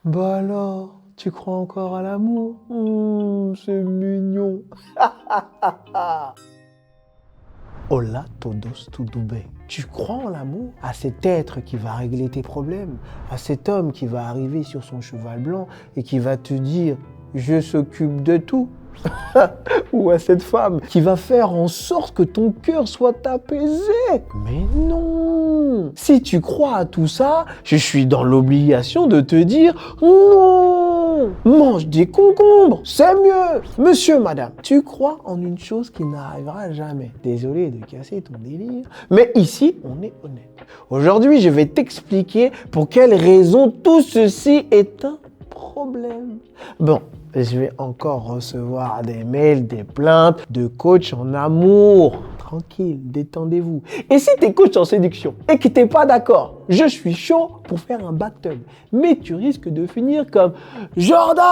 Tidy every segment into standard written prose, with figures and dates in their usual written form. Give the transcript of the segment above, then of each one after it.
Bah alors, tu crois encore à l'amour? C'est mignon. Hola todos tudo bem. Tu crois en l'amour? À cet être qui va régler tes problèmes, à cet homme qui va arriver sur son cheval blanc et qui va te dire « je s'occupe de tout ». Ou à cette femme qui va faire en sorte que ton cœur soit apaisé. Mais non! Si tu crois à tout ça, je suis dans l'obligation de te dire non! Mange des concombres, c'est mieux! Monsieur, madame, tu crois en une chose qui n'arrivera jamais. Désolé de casser ton délire, mais ici, on est honnête. Aujourd'hui, je vais t'expliquer pour quelle raison tout ceci est un problème. Bon, je vais encore recevoir des mails, des plaintes de coachs en amour. Tranquille, détendez-vous. Et si t'es coach en séduction et que t'es pas d'accord, je suis chaud pour faire un battle. Mais tu risques de finir comme Jordan!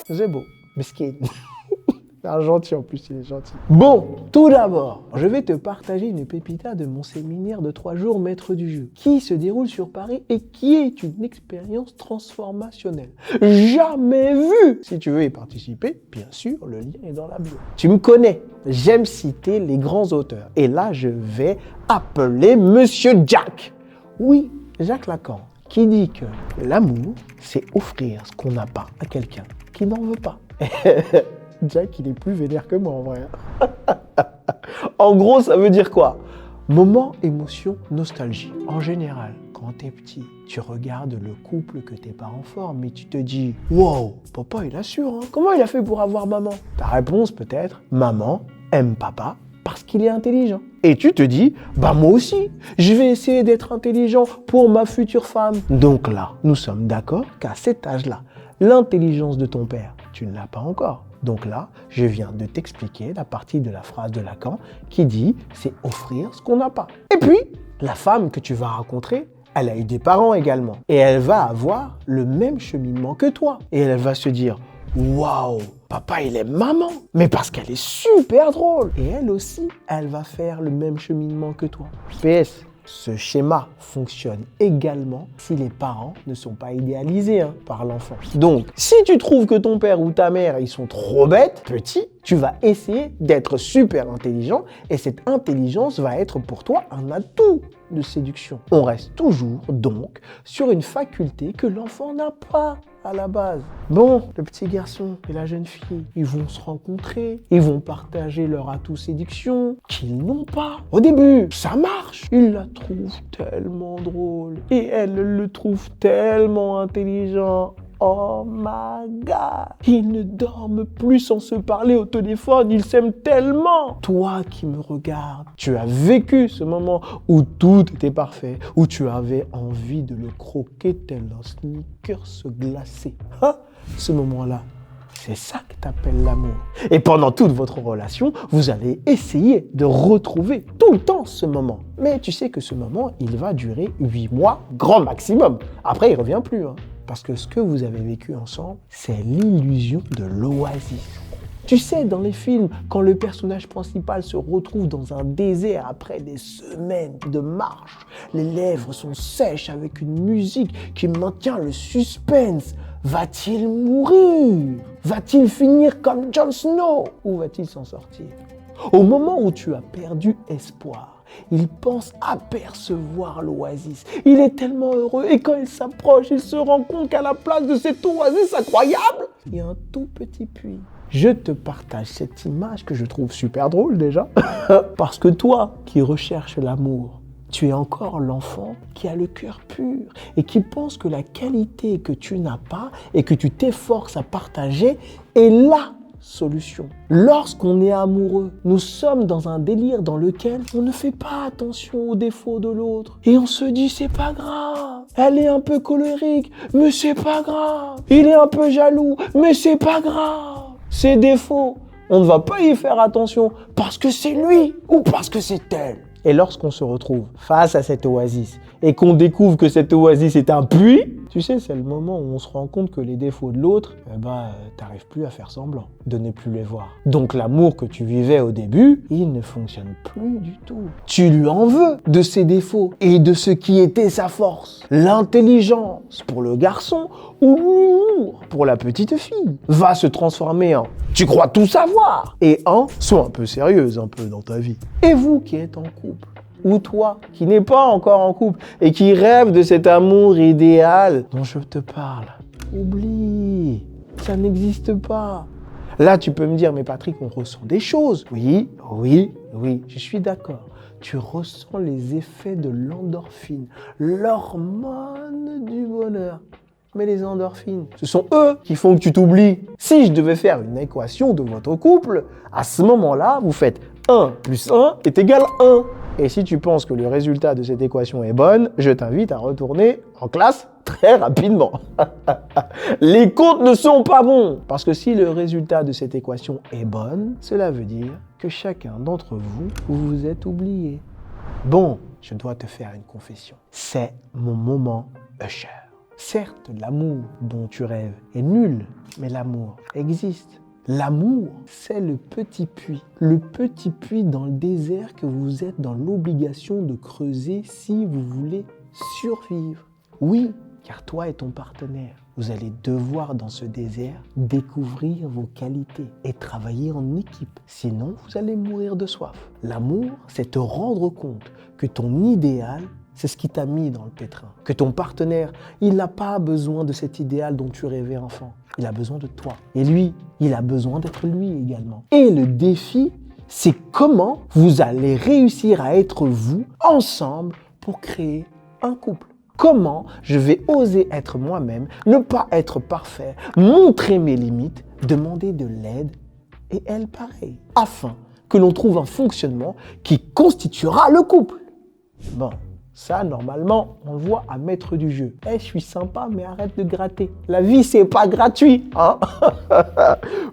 C'est beau, mesquine. C'est un gentil en plus, il est gentil. Bon, tout d'abord, je vais te partager une pépita de mon séminaire de 3 jours maître du jeu, qui se déroule sur Paris et qui est une expérience transformationnelle. Jamais vue! Si tu veux y participer, bien sûr, le lien est dans la bio. Tu me connais, j'aime citer les grands auteurs. Et là, je vais appeler Monsieur Jack. Oui, Jacques Lacan, qui dit que l'amour, c'est offrir ce qu'on n'a pas à quelqu'un qui n'en veut pas. Jack, il est plus vénère que moi en vrai. En gros, ça veut dire quoi? Moment, émotion, nostalgie. En général, quand t'es petit, tu regardes le couple que tes parents forment, mais tu te dis « Wow, papa, il assure, hein. Comment il a fait pour avoir maman ?» Ta réponse peut-être « Maman aime papa parce qu'il est intelligent. » Et tu te dis « Bah moi aussi, je vais essayer d'être intelligent pour ma future femme. » Donc là, nous sommes d'accord qu'à cet âge-là, l'intelligence de ton père, tu ne l'as pas encore. Donc là, je viens de t'expliquer la partie de la phrase de Lacan qui dit « c'est offrir ce qu'on n'a pas ». Et puis, la femme que tu vas rencontrer, elle a eu des parents également. Et elle va avoir le même cheminement que toi. Et elle va se dire « Waouh, papa il aime maman !» Mais parce qu'elle est super drôle. Et elle aussi, elle va faire le même cheminement que toi. PS. Ce schéma fonctionne également si les parents ne sont pas idéalisés par l'enfant. Donc, si tu trouves que ton père ou ta mère, ils sont trop bêtes, petits, tu vas essayer d'être super intelligent et cette intelligence va être pour toi un atout de séduction. On reste toujours, donc, sur une faculté que l'enfant n'a pas à la base. Bon, le petit garçon et la jeune fille, ils vont se rencontrer, ils vont partager leur atout séduction qu'ils n'ont pas. Au début, ça marche. Il la trouve tellement drôle et elle le trouve tellement intelligent. Oh my God! Ils ne dorment plus sans se parler au téléphone, ils s'aiment tellement! Toi qui me regardes, tu as vécu ce moment où tout était parfait, où tu avais envie de le croquer tel un Snickers glacé. Hein? Ce moment-là, c'est ça que t'appelles l'amour. Et pendant toute votre relation, vous allez essayer de retrouver tout le temps ce moment. Mais tu sais que ce moment, il va durer 8 mois, grand maximum. Après, il ne revient plus. Parce que ce que vous avez vécu ensemble, c'est l'illusion de l'oasis. Tu sais, dans les films, quand le personnage principal se retrouve dans un désert après des semaines de marche, les lèvres sont sèches avec une musique qui maintient le suspense. Va-t-il mourir? Va-t-il finir comme Jon Snow? Ou va-t-il s'en sortir? Au moment où tu as perdu espoir, il pense apercevoir l'oasis. Il est tellement heureux et quand il s'approche, il se rend compte qu'à la place de cette oasis incroyable, il y a un tout petit puits. Je te partage cette image que je trouve super drôle déjà, parce que toi qui recherches l'amour, tu es encore l'enfant qui a le cœur pur et qui pense que la qualité que tu n'as pas et que tu t'efforces à partager est là. Solution. Lorsqu'on est amoureux, nous sommes dans un délire dans lequel on ne fait pas attention aux défauts de l'autre. Et on se dit, c'est pas grave. Elle est un peu colérique, mais c'est pas grave. Il est un peu jaloux, mais c'est pas grave. Ses défauts, on ne va pas y faire attention parce que c'est lui ou parce que c'est elle. Et lorsqu'on se retrouve face à cette oasis et qu'on découvre que cette oasis est un puits, Tu sais, c'est le moment où on se rend compte que les défauts de l'autre, t'arrives plus à faire semblant de ne plus les voir. Donc l'amour que tu vivais au début, il ne fonctionne plus du tout. Tu lui en veux de ses défauts et de ce qui était sa force. L'intelligence pour le garçon ou l'humour pour la petite fille va se transformer en « tu crois tout savoir » et en « sois un peu sérieuse un peu dans ta vie ». Et vous qui êtes en couple, ou toi qui n'es pas encore en couple et qui rêve de cet amour idéal dont je te parle, oublie, ça n'existe pas. Là, tu peux me dire, mais Patrick, on ressent des choses. Oui, je suis d'accord. Tu ressens les effets de l'endorphine, l'hormone du bonheur. Mais les endorphines, ce sont eux qui font que tu t'oublies. Si je devais faire une équation de votre couple, à ce moment-là, vous faites 1 plus 1 est égal 1. Et si tu penses que le résultat de cette équation est bonne, je t'invite à retourner en classe très rapidement. Les comptes ne sont pas bons. Parce que si le résultat de cette équation est bonne, cela veut dire que chacun d'entre vous, vous vous êtes oublié. Bon, je dois te faire une confession. C'est mon moment Usher. Certes, l'amour dont tu rêves est nul, mais l'amour existe. L'amour, c'est le petit puits dans le désert que vous êtes dans l'obligation de creuser si vous voulez survivre. Oui, car toi et ton partenaire, vous allez devoir dans ce désert découvrir vos qualités et travailler en équipe. Sinon, vous allez mourir de soif. L'amour, c'est te rendre compte que ton idéal, c'est ce qui t'a mis dans le pétrin. Que ton partenaire, il n'a pas besoin de cet idéal dont tu rêvais enfant. Il a besoin de toi. Et lui, il a besoin d'être lui également. Et le défi, c'est comment vous allez réussir à être vous, ensemble, pour créer un couple. Comment je vais oser être moi-même, ne pas être parfait, montrer mes limites, demander de l'aide, et elle pareil, afin que l'on trouve un fonctionnement qui constituera le couple. Bon. Ça, normalement, on le voit à maître du jeu. Je suis sympa, mais arrête de gratter. La vie, c'est pas gratuit, hein.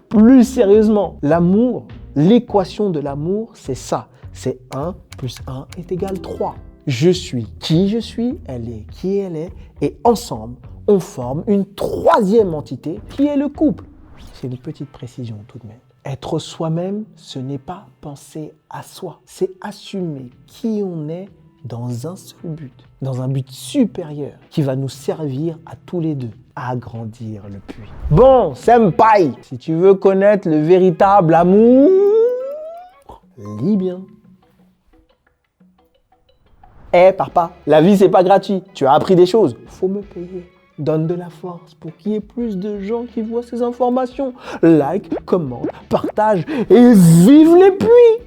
Plus sérieusement, l'amour, l'équation de l'amour, c'est ça. C'est 1 plus 1 est égal 3. Je suis qui je suis, elle est qui elle est, et ensemble, on forme une troisième entité qui est le couple. C'est une petite précision tout de même. Être soi-même, ce n'est pas penser à soi. C'est assumer qui on est dans un seul but, dans un but supérieur qui va nous servir à tous les deux à agrandir le puits. Bon, senpai, si tu veux connaître le véritable amour, lis bien. Papa, la vie c'est pas gratuit, tu as appris des choses, faut me payer. Donne de la force pour qu'il y ait plus de gens qui voient ces informations. Like, commente, partage et vive les puits.